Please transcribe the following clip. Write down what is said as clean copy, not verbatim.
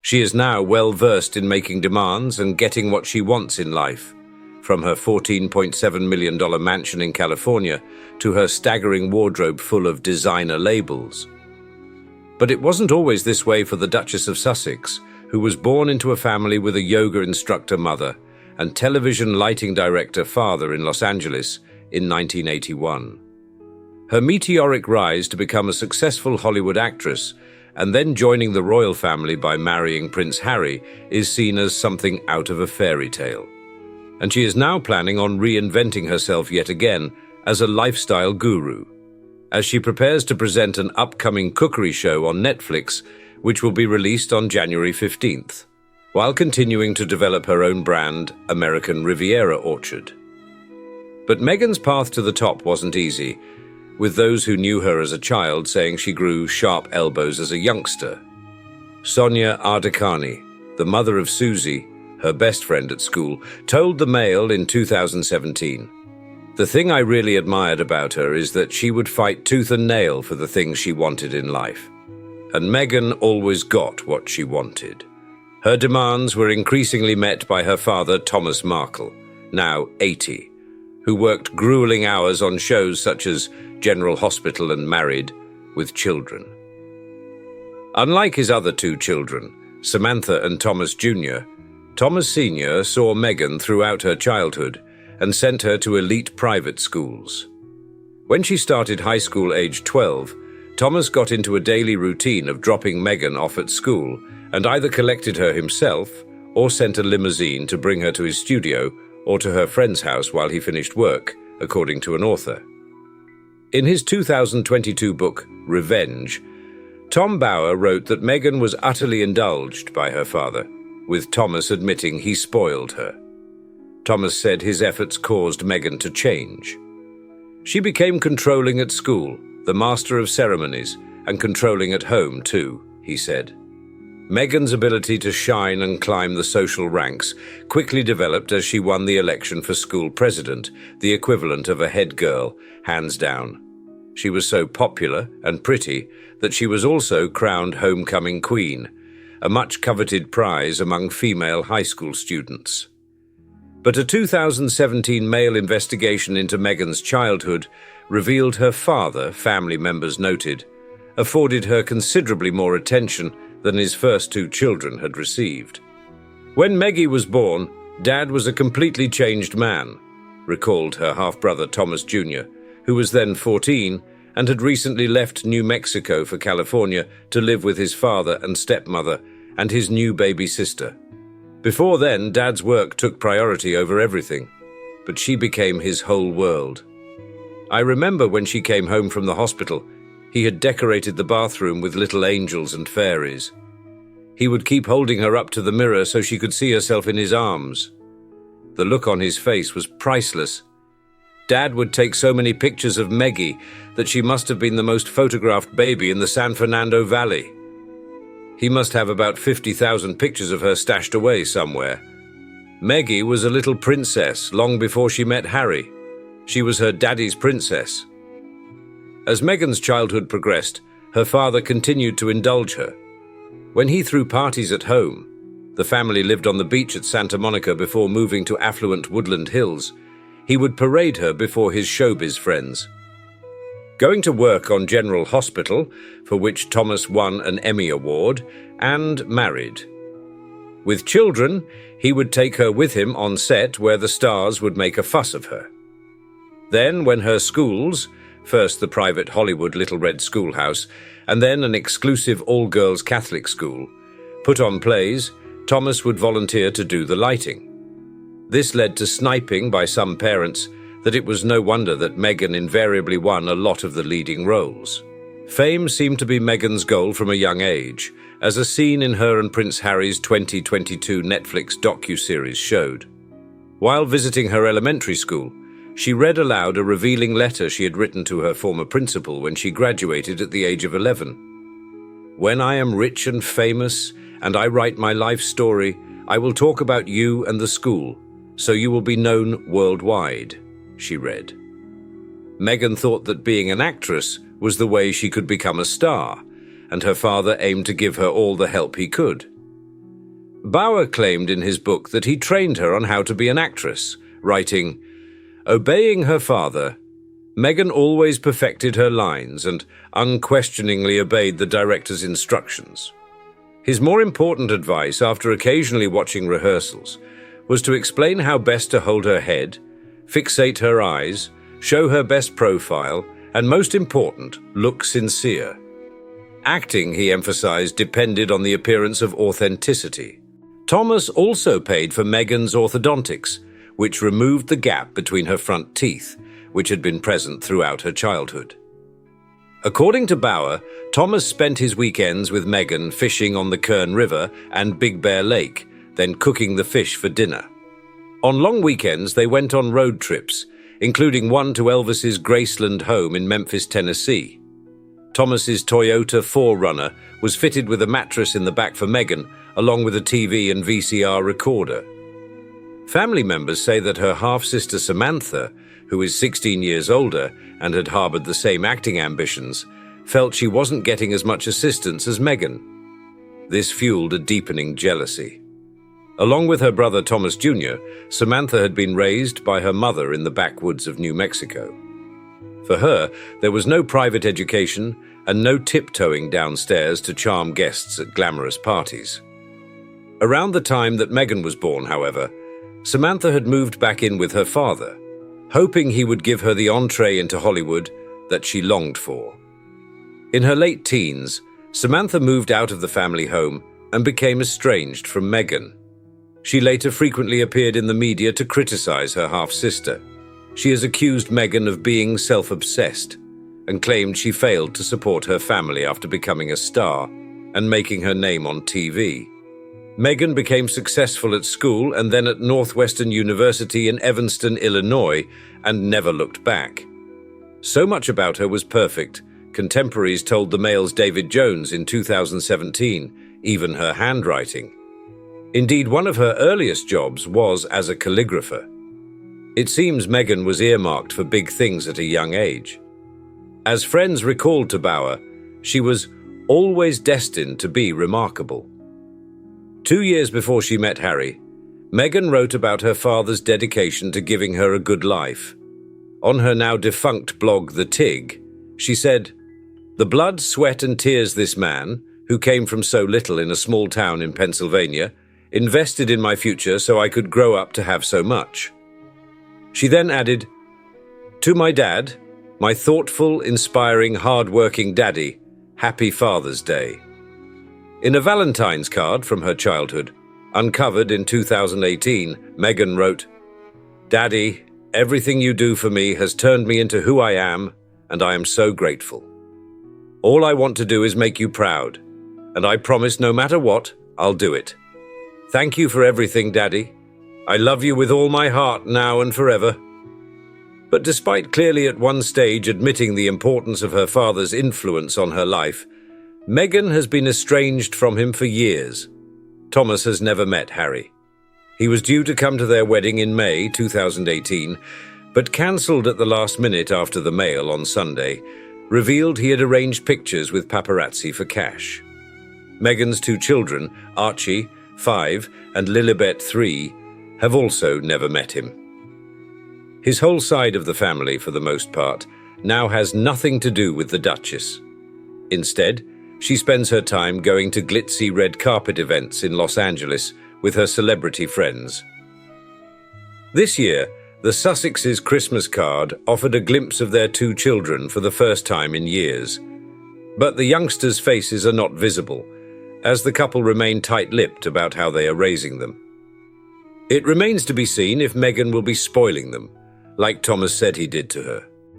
She is now well versed in making demands and getting what she wants in life, from her $14.7 million mansion in California to her staggering wardrobe full of designer labels. But it wasn't always this way for the Duchess of Sussex, who was born into a family with a yoga instructor mother and television lighting director father in Los Angeles in 1981. Her meteoric rise to become a successful Hollywood actress and then joining the royal family by marrying Prince Harry is seen as something out of a fairy tale. And she is now planning on reinventing herself yet again as a lifestyle guru, as she prepares to present an upcoming cookery show on Netflix, which will be released on January 15th, while continuing to develop her own brand, American Riviera Orchard. But Meghan's path to the top wasn't easy, with those who knew her as a child saying she grew sharp elbows as a youngster. Sonia Ardekani, the mother of Susie, her best friend at school, told the Mail in 2017, "The thing I really admired about her is that she would fight tooth and nail for the things she wanted in life. And Meghan always got what she wanted." Her demands were increasingly met by her father, Thomas Markle, now 80, who worked grueling hours on shows such as General Hospital and Married with Children. Unlike his other two children, Samantha and Thomas Jr., Thomas Sr. saw Meghan throughout her childhood and sent her to elite private schools. When she started high school aged 12, Thomas got into a daily routine of dropping Meghan off at school and either collected her himself or sent a limousine to bring her to his studio or to her friend's house while he finished work, according to an author. In his 2022 book, Revenge, Tom Bauer wrote that Meghan was utterly indulged by her father, with Thomas admitting he spoiled her. Thomas said his efforts caused Meghan to change. She became controlling at school, the master of ceremonies, and controlling at home too, he said. Meghan's ability to shine and climb the social ranks quickly developed as she won the election for school president, the equivalent of a head girl, hands down. She was so popular and pretty that she was also crowned homecoming queen, a much coveted prize among female high school students. But a 2017 Mail investigation into Meghan's childhood revealed her father, family members noted, afforded her considerably more attention than his first two children had received. When Meggie was born, Dad was a completely changed man, recalled her half-brother Thomas Jr., who was then 14 and had recently left New Mexico for California to live with his father and stepmother and his new baby sister. Before then, Dad's work took priority over everything, but she became his whole world. I remember when she came home from the hospital, he had decorated the bathroom with little angels and fairies. He would keep holding her up to the mirror so she could see herself in his arms. The look on his face was priceless. Dad would take so many pictures of Meggie that she must have been the most photographed baby in the San Fernando Valley. He must have about 50,000 pictures of her stashed away somewhere. Meggie was a little princess long before she met Harry. She was her daddy's princess. As Meghan's childhood progressed, her father continued to indulge her. When he threw parties at home, the family lived on the beach at Santa Monica before moving to affluent Woodland Hills, he would parade her before his showbiz friends. Going to work on General Hospital, for which Thomas won an Emmy Award, and Married. With children, he would take her with him on set where the stars would make a fuss of her. Then, when her schools, first the private Hollywood Little Red Schoolhouse, and then an exclusive all-girls Catholic school, put on plays, Thomas would volunteer to do the lighting. This led to sniping by some parents that it was no wonder that Meghan invariably won a lot of the leading roles. Fame seemed to be Meghan's goal from a young age, as a scene in her and Prince Harry's 2022 Netflix docuseries showed. While visiting her elementary school, she read aloud a revealing letter she had written to her former principal when she graduated at the age of 11. "When I am rich and famous, and I write my life story, I will talk about you and the school, so you will be known worldwide," she read. Meghan thought that being an actress was the way she could become a star, and her father aimed to give her all the help he could. Bauer claimed in his book that he trained her on how to be an actress, writing, "Obeying her father, Meghan always perfected her lines and unquestioningly obeyed the director's instructions. His more important advice, after occasionally watching rehearsals, was to explain how best to hold her head, fixate her eyes, show her best profile, and most important, look sincere. Acting, he emphasized, depended on the appearance of authenticity. Thomas also paid for Meghan's orthodontics, which removed the gap between her front teeth, which had been present throughout her childhood. According to Bauer, Thomas spent his weekends with Meghan fishing on the Kern River and Big Bear Lake, then cooking the fish for dinner. On long weekends, they went on road trips, including one to Elvis's Graceland home in Memphis, Tennessee. Thomas's Toyota 4Runner was fitted with a mattress in the back for Meghan, along with a TV and VCR recorder. Family members say that her half-sister Samantha, who is 16 years older and had harbored the same acting ambitions, felt she wasn't getting as much assistance as Meghan. This fueled a deepening jealousy. Along with her brother Thomas Jr., Samantha had been raised by her mother in the backwoods of New Mexico. For her, there was no private education and no tiptoeing downstairs to charm guests at glamorous parties. Around the time that Meghan was born, however, Samantha had moved back in with her father, hoping he would give her the entree into Hollywood that she longed for. In her late teens, Samantha moved out of the family home and became estranged from Meghan. She later frequently appeared in the media to criticize her half-sister. She has accused Meghan of being self-obsessed and claimed she failed to support her family after becoming a star and making her name on TV. Meghan became successful at school and then at Northwestern University in Evanston, Illinois, and never looked back. So much about her was perfect, contemporaries told the Mail's David Jones in 2017, even her handwriting. Indeed, one of her earliest jobs was as a calligrapher. It seems Meghan was earmarked for big things at a young age. As friends recalled to Bauer, she was always destined to be remarkable. 2 years before she met Harry, Meghan wrote about her father's dedication to giving her a good life. On her now defunct blog, The Tig, she said, "The blood, sweat and tears this man, who came from so little in a small town in Pennsylvania, invested in my future so I could grow up to have so much." She then added, "To my dad, my thoughtful, inspiring, hard-working daddy, happy Father's Day." In a Valentine's card from her childhood, uncovered in 2018, Meghan wrote, "Daddy, everything you do for me has turned me into who I am, and I am so grateful. All I want to do is make you proud, and I promise no matter what, I'll do it. Thank you for everything, Daddy. I love you with all my heart now and forever." But despite clearly at one stage admitting the importance of her father's influence on her life, Meghan has been estranged from him for years. Thomas has never met Harry. He was due to come to their wedding in May 2018, but cancelled at the last minute after the Mail on Sunday revealed he had arranged pictures with paparazzi for cash. Meghan's 2 children, Archie, 5, and Lilibet, 3, have also never met him. His whole side of the family, for the most part, now has nothing to do with the Duchess. Instead, she spends her time going to glitzy red carpet events in Los Angeles with her celebrity friends. This year, the Sussexes' Christmas card offered a glimpse of their 2 children for the first time in years. But the youngsters' faces are not visible, as the couple remain tight-lipped about how they are raising them. It remains to be seen if Meghan will be spoiling them, like Thomas said he did to her.